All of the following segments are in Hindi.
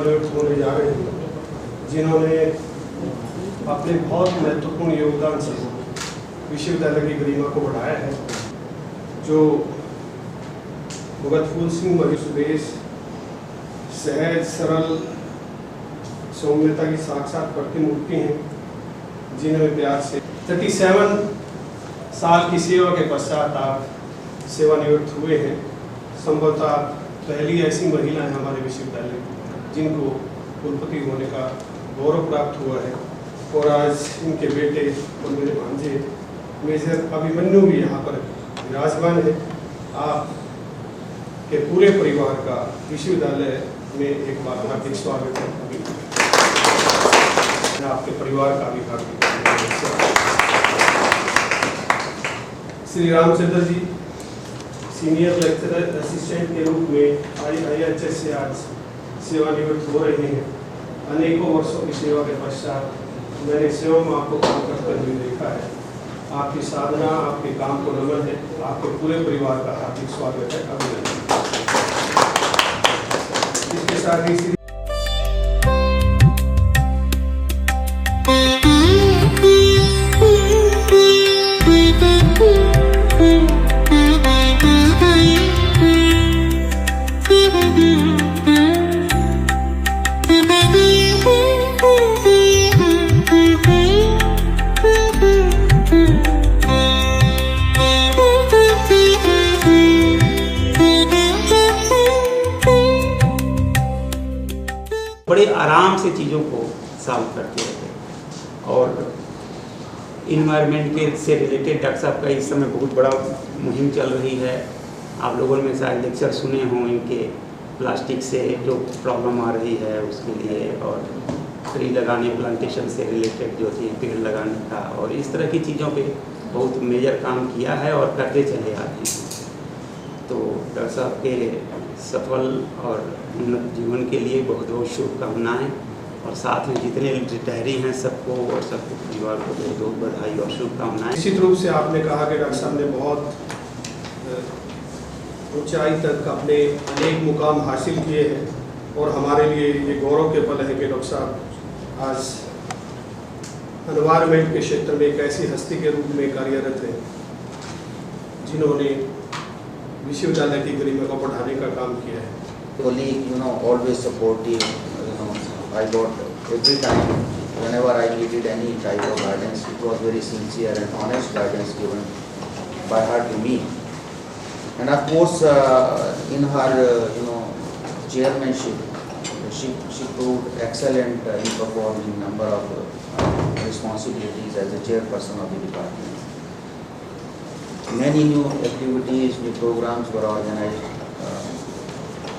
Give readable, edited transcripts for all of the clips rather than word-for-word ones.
सेवानिवृत्त होने जा रहे हैं, जिन्होंने अपने बहुत महत्वपूर्ण योगदान से विश्वविद्यालय की गरिमा को बढ़ाया है, जो भगत फूल सिंह मरी सुदेश सहज सरल सौम्यता की साक्षात प्रतिमूर्ति हैं, जिन्होंने प्यार से 37 साल की सेवा के पश्चात आप सेवानिवृत्त हुए हैं। संभवतः पहली ऐसी महिला है हमारे विश्वविद्यालय जिनको कुलपति होने का गौरव प्राप्त हुआ है, और आज इनके बेटे और मेरे भांजे मेजर अभिमन्यु भी यहाँ पर विराजमान है। आप के पूरे परिवार का विश्वविद्यालय में एक बार हार्दिक स्वागत है। आपके परिवार का भी हार्दिक Shri Ramchandra ji senior lecturer assistant के रूप में IIHS से आज सेवानिवृत्त हो रहे हैं। अनेकों वर्षों की सेवा के पश्चात मैंने सेवा में आपको काम करते हुए देखा है। आपकी साधना, आपके काम को नमन है। आपके पूरे परिवार का हार्दिक स्वागत है, अभिनंदन। इसके साथ ही बड़े आराम से चीज़ों को सॉल्व करते रहते, और इन्वायरमेंट के से रिलेटेड डॉक्टर साहब का इस समय बहुत बड़ा मुहिम चल रही है। आप लोगों में शायद लेक्चर सुने हों इनके, प्लास्टिक से जो प्रॉब्लम आ रही है उसके लिए, और ट्री लगाने, प्लांटेशन से रिलेटेड जो थी पेड़ लगाने का, और इस तरह की चीज़ों पे बहुत मेजर काम किया है और करते चले आ रहे हैं। तो डॉक्टर साहब के सफल और उन्नत जीवन के लिए बहुत बहुत शुभकामनाएँ, और साथ में जितने रिटायरी हैं सबको और सबके परिवार को बहुत बहुत बधाई और शुभकामनाएँ। निश्चित रूप से आपने कहा कि डॉक्टर साहब ने बहुत ऊंचाई तक अपने अनेक मुकाम हासिल किए हैं, और हमारे लिए ये गौरव के पल है कि डॉक्टर साहब आज एनवायरमेंट के क्षेत्र में एक ऐसी हस्ती के रूप में कार्यरत है जिन्होंने विश्वविद्यालय की गरिमा को बढ़ाने का काम किया है। Colleague, always supportive. I got every time, whenever I needed any type of guidance, it was very sincere and honest guidance given by her to me. And of course, in her, chairmanship, she proved excellent in performing number of responsibilities as the chairperson of the department. Many new activities, new programs were organized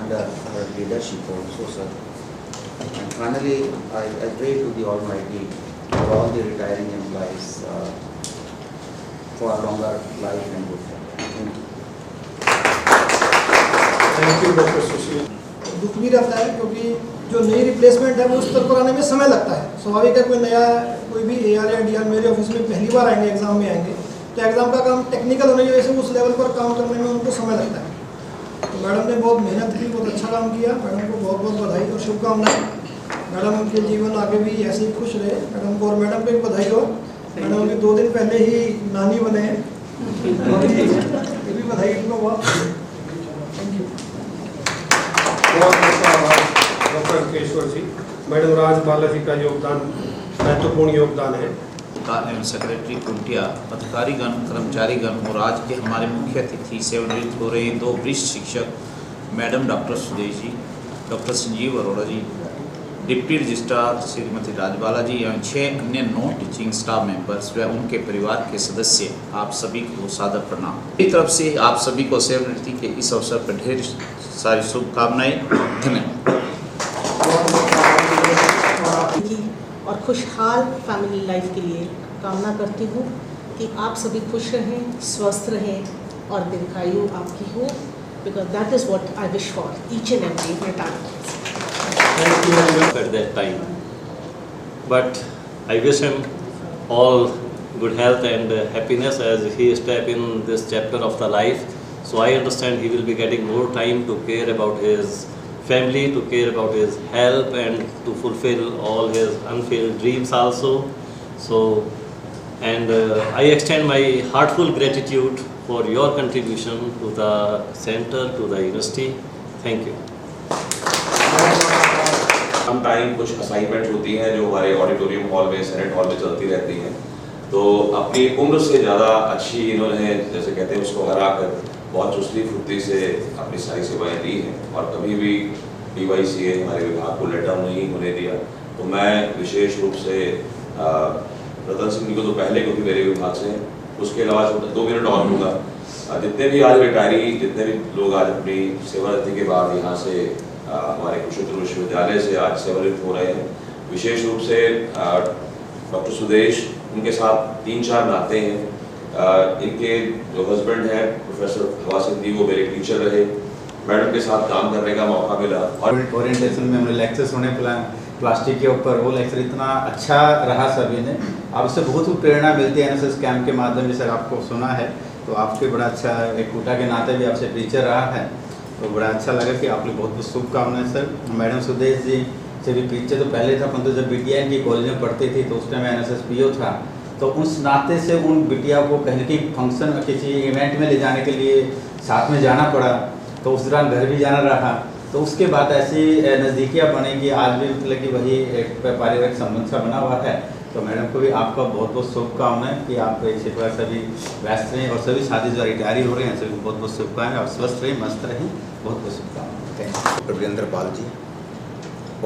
under her leadership also, sir. And finally, I pray to the Almighty for all the retiring employees for a longer life and good health. Thank you doctor Sushil. दुख भी रहता है क्योंकि जो नई रिप्लेसमेंट है वो उस स्तर पर आने में समय लगता है। स्वाभाविक है, कोई भी AR या DR मेरे ऑफिस में पहली बार आएंगे, एग्जाम में आएंगे, तो एग्जाम का काम टेक्निकल होने की वजह से उस लेवल पर काम करने में उनको समय लगता है। तो मैडम ने बहुत मेहनत की, बहुत अच्छा काम किया। मैडम को बहुत बहुत बधाई और शुभकामनाएं। मैडम के जीवन आगे भी ऐसे ही खुश रहे। मैडम को, और मैडम को एक बधाई हो, मैडम अभी 2 दिन पहले ही नानी बने हैं, ये भी बधाई इनको बहुत। Thank you. Doctor Ankeshwar ji, madam Raj Balaji का योगदान महत्वपूर्ण योगदान है। एवं सेक्रेटरी कुंटिया, अधिकारीगण, कर्मचारीगण और आज के हमारे मुख्य अतिथि सेवानिवृत्त हो रहे 2 वरिष्ठ शिक्षक madam doctor Sudesh ji, doctor Sanjeev Arora जी, डिप्टी रजिस्ट्रार श्रीमती राजबाला जी एवं 6 अन्य नॉन टीचिंग स्टाफ मेंबर्स व उनके परिवार के सदस्य, आप सभी को सादर प्रणाम। मेरी तरफ से आप सभी को सेवानिवृत्ति के इस अवसर पर ढेर सारी शुभकामनाएं। धन्यवाद। और खुशहाल फैमिली लाइफ के लिए कामना करती हूँ कि आप सभी खुश रहें, स्वस्थ रहें और दीर्घायु आपकी हो, because that is what I wish for each and every retired at that time. But I wish him all good health and happiness as he step in this chapter of the life. So I understand he will be getting more time to care about his family, to care about his health, and to fulfill all his unfulfilled dreams also. So, and I extend my heartful gratitude for your contribution to the center, to the university. Thank you. हम टाइम कुछ असाइनमेंट होती हैं जो हमारे ऑडिटोरियम हॉल में, सेनेट हॉल में चलती रहती हैं, तो अपनी उम्र से ज़्यादा अच्छी इन्होंने, जैसे कहते हैं, उसको हरा कर बहुत चुस्ती फुर्ती से अपनी सारी सेवाएं दी हैं और कभी भी DYCA हमारे विभाग को लेट डाउन नहीं होने दिया। तो मैं विशेष रूप से रतन सिंह जी को तो पहले, क्योंकि मेरे विभाग से हैं, उसके अलावा 2 मिनट और लूँगा। जितने भी आज रिटायरी, जितने भी लोग आज अपनी सेवानिवृत्ति के बाद यहाँ से हमारे कुरुक्षेत्र विश्वविद्यालय से आज सेवानिवृत्त हो रहे हैं, विशेष रूप से डॉक्टर सुदेश, उनके साथ 3-4 नाते हैं। इनके जो हस्बैंड हैं प्रोफेसर हवा सिंह जी, वो मेरे टीचर रहे, मैडम के साथ काम करने का मौका मिला। और ओरिएंटेशन में हमने लेक्चर्स होने प्लास्टिक के ऊपर, वो लेक्चर इतना अच्छा रहा सभी ने। अब उससे बहुत प्रेरणा मिलती है NSS कैंप के माध्यम से। आपको सुना है तो आपके बड़ा अच्छा, एक कोटा के नाते भी आपसे टीचर रहा है, तो बड़ा अच्छा लगा कि आपने बहुत बहुत शुभकामनाएं सर। मैडम सुदेश जी से भी पीछे तो पहले था, परंतु जब बिटिया की कॉलेज में पढ़ती थी तो उस टाइम NSS PO था, तो उस नाते से उन बिटिया को कहीं की फंक्शन, किसी इवेंट में ले जाने के लिए साथ में जाना पड़ा, तो उस दौरान घर भी जाना रहा। तो उसके बाद ऐसी नज़दीकियाँ बनी कि आज भी मतलब कि वही एक पारिवारिक संबंध सा बना हुआ है। तो मैडम को भी आपका बहुत बहुत शुभकामनाएं कि आप इसी प्रकार सभी व्यस्त रहें, और सभी साथी जो रिटायरी हो रहे हैं सभी बहुत बहुत शुभकामनाएं, और स्वस्थ रहें, मस्त रहें, बहुत बहुत शुभकामनाएं। डॉक्टर वीरेंद्र पाल जी,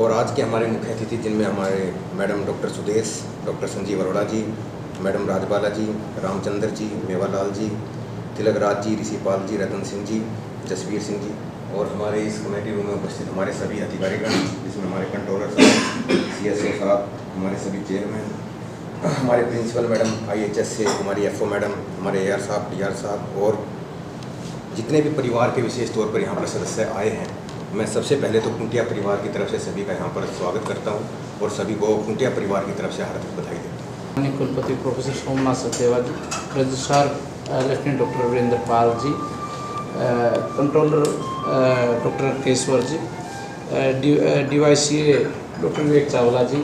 और आज के हमारे मुख्य अतिथि जिनमें हमारे madam doctor Sudesh, doctor Sanjeev Arora ji, madam Rajbala ji, Ramchandra ji, Mewalal ji, Tilak Raj ji, Rishipal ji, Ratan Singh ji, Jasvir Singh ji, और हमारे इस कमेटी रूम में उपस्थित हमारे सभी अधिकारीगण, जिसमें हमारे कंट्रोलर साहब, CSO साहब, हमारे सभी चेयरमैन, हमारे प्रिंसिपल मैडम IHS से, हमारी FO मैडम, हमारे AR साहब, DR साहब, और जितने भी परिवार के विशेष तौर पर यहाँ पर सदस्य आए हैं, मैं सबसे पहले तो कुंटिया परिवार की तरफ से सभी का यहाँ पर स्वागत करता हूँ और सभी को कुंटिया परिवार की तरफ से हार्दिक बधाई देता हूँ। माननीय कुलपति प्रोफेसर सोमनाथ सचदेवा जी, registrar lieutenant doctor Virendra Pal ji, controller doctor Keshwar जी, DYCA डॉक्टर विवेक चावला जी,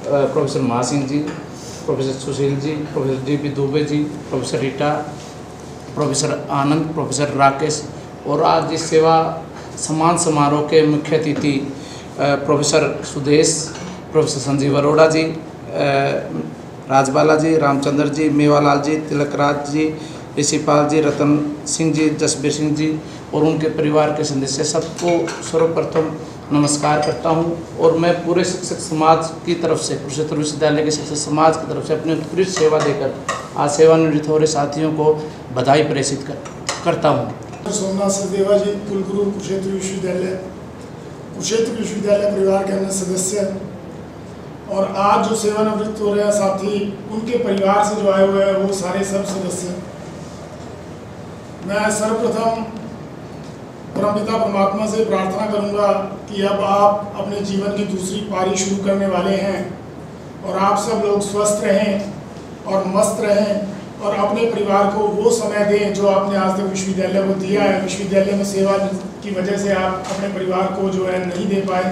प्रोफेसर महासिंह जी, professor Sushil ji, professor DP Dubey ji, professor Rita, professor आनंद, प्रोफेसर राकेश, और आज इस सेवा सम्मान समारोह के मुख्य अतिथि प्रोफेसर सुदेश, प्रोफेसर संजीव अरोड़ा जी, राजबाला जी, रामचंद्र जी, मेवालाल जी, तिलकराज जी, ऋषिपाल जी, रतन सिंह जी, जसबीर सिंह जी और उनके परिवार के सदस्य, सबको सर्वप्रथम नमस्कार करता हूं। और मैं पूरे शिक्षक समाज की तरफ से, कुरुक्षेत्र विश्वविद्यालय के शिक्षक समाज की तरफ से अपनी उत्कृष्ट सेवा देकर आज सेवानिवृत्त हो रहे साथियों को बधाई प्रेषित करता हूं। सोमनाथ सचदेवा जी, कुलगुरु कुरुक्षेत्र विश्वविद्यालय परिवार के अन्य सदस्य, और आज जो सेवानिवृत्त हो रहे हैं साथी, उनके परिवार से जो आए हुए हैं वो सारे सब सदस्य। मैं सर्वप्रथम परमपिता परमात्मा से प्रार्थना करूंगा कि अब आप अपने जीवन की दूसरी पारी शुरू करने वाले हैं और आप सब लोग स्वस्थ रहें और मस्त रहें और अपने परिवार को वो समय दें जो आपने आज तक विश्वविद्यालय को दिया है। विश्वविद्यालय में सेवा की वजह से आप अपने परिवार को जो है नहीं दे पाए,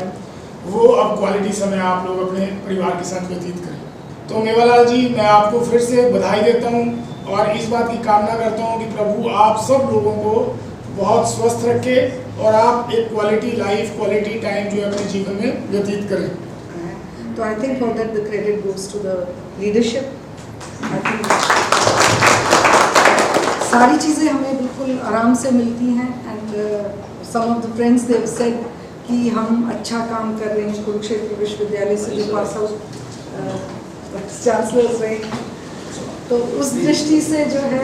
वो अब क्वालिटी समय आप लोग अपने परिवार के साथ व्यतीत करें। तो मेवालाल जी, मैं आपको फिर से बधाई देता हूँ और इस बात की कामना करता हूँ कि प्रभु आप सब लोगों को बहुत स्वस्थ रखे और आप एक क्वालिटी लाइफ, क्वालिटी टाइम जो है अपने जीवन में व्यतीत करें। तो I think for that the credit goes to the leadership. I think सारी चीज़ें हमें बिल्कुल आराम से मिलती हैं and some of the friends they have said कि हम अच्छा काम कर रहे हैं। कुरुक्षेत्र विश्वविद्यालय से जो पास आउट चांसलर्स रहे, तो उस दृष्टि से जो है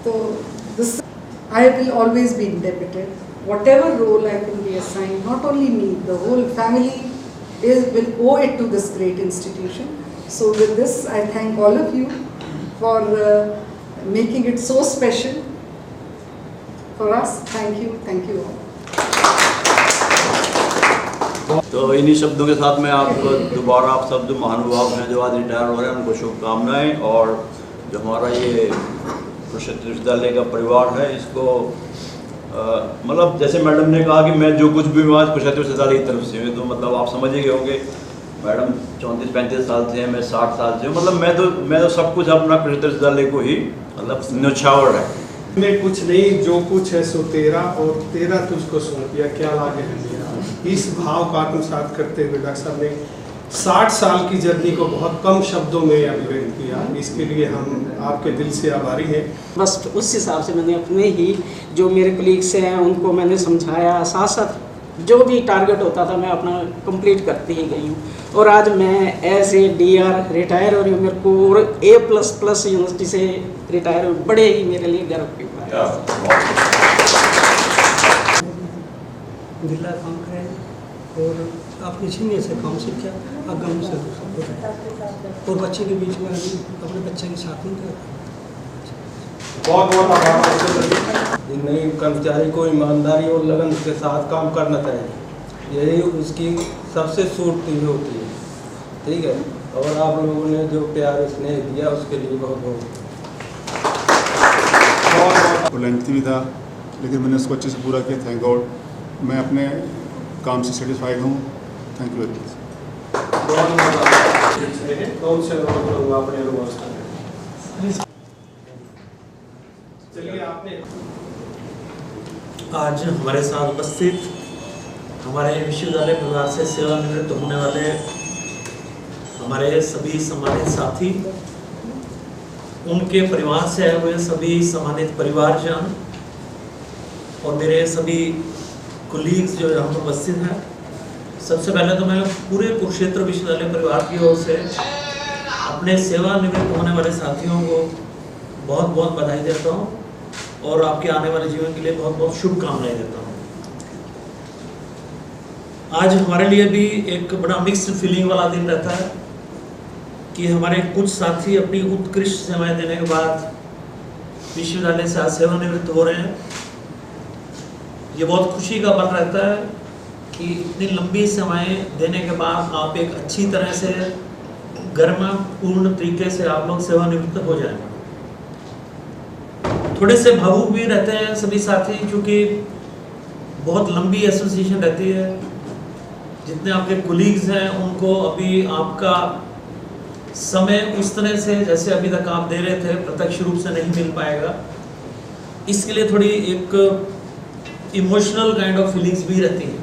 तो I will always be indebted. Whatever role I can be assigned, not only me, the whole family will owe it to this great institution. So with this, I thank all of you for making it so special for us. Thank you all. तो इन्हीं शब्दों के साथ मैं आपको दोबारा, आप सब जो महानुभाव हैं जो आज रिटायर हो रहे हैं, उनको शुभकामनाएं। और जो हमारा ये कुरुक्षेत्र विश्वविद्यालय का परिवार है। इसको मतलब जैसे मैडम ने कहा कि मैं जो कुछ भी आज कुरुक्षेत्र विश्वविद्यालय की तरफ से हूँ, तो मतलब आप समझ ही गए होंगे मैडम 34-35 साल से हैं, मैं 60 साल से हूँ। मतलब मैं तो सब कुछ अपना कुरुक्षेत्र विश्वविद्यालय को ही मतलब न्यौछावर है। मैं कुछ नहीं, जो कुछ है सो तेरा और तेरा तुझको सौंप दिया, क्या लागे है मेरा। इस भाव को आत्मसात करते हुए डॉक्टर साहब ने 60 साल की जर्नी को बहुत कम शब्दों में अभिव्यक्त किया। इसके लिए हम आपके दिल से आभारी हैं। बस उस हिसाब से मैंने अपने ही जो मेरे कलीग्स हैं उनको मैंने समझाया, साथ साथ जो भी टारगेट होता था मैं अपना कंप्लीट करती ही गई हूँ। और आज मैं एज ए DR रिटायर हो रही हूँ, मेरे को A++ यूनिवर्सिटी से रिटायर हो, बड़े ही मेरे लिए गर्व की बात है। जिला काम करें और अपने सीनियर से काम सीखा, आगामी से और बच्चे के बीच में अपने बच्चे के साथ में बहुत बहुत आभार। नई कर्मचारी को ईमानदारी और लगन के साथ काम करना चाहिए, यही उसकी सबसे सूट चीज़ होती है। ठीक है, और आप लोगों ने जो प्यार स्नेह दिया उसके लिए बहुत बहुत लेंथी भी था, लेकिन मैंने उसको अच्छे से पूरा किया। थैंक गॉड, मैं अपने काम से सेटिस्फाइड हूँ। Thank you very much. आज हमारे साथ उपस्थित हमारे विश्वविद्यालय परिवार से सेवानिवृत्त होने वाले हमारे सभी सम्मानित साथी, उनके परिवार से आए हुए सभी सम्मानित परिवारजन और मेरे सभी कोलीग्स जो यहाँ पर उपस्थित हैं, सबसे पहले तो मैं पूरे कुरुक्षेत्र विश्वविद्यालय परिवार की ओर से अपने सेवानिवृत्त होने वाले साथियों को बहुत बहुत बधाई देता हूँ और आपके आने वाले जीवन के लिए बहुत बहुत शुभकामनाएं देता हूँ। आज हमारे लिए भी एक बड़ा मिक्स्ड फीलिंग वाला दिन रहता है कि हमारे कुछ साथी अपनी उत्कृष्ट सेवाएं देने के बाद विश्वविद्यालय से आज सेवानिवृत्त हो रहे हैं। ये बहुत खुशी का पल रहता है कि इतनी लंबी सेवाएं देने के बाद आप एक अच्छी तरह से गर्मपूर्ण तरीके से आप लोग सेवानिवृत्त हो जाएं। थोड़े से भावुक भी रहते हैं सभी साथी, क्योंकि बहुत लंबी एसोसिएशन रहती है। जितने आपके कोलीग्स हैं उनको अभी आपका समय उस तरह से जैसे अभी तक आप दे रहे थे प्रत्यक्ष रूप से नहीं मिल पाएगा। इसके लिए थोड़ी एक इमोशनल काइंड ऑफ फीलिंग्स भी रहती हैं।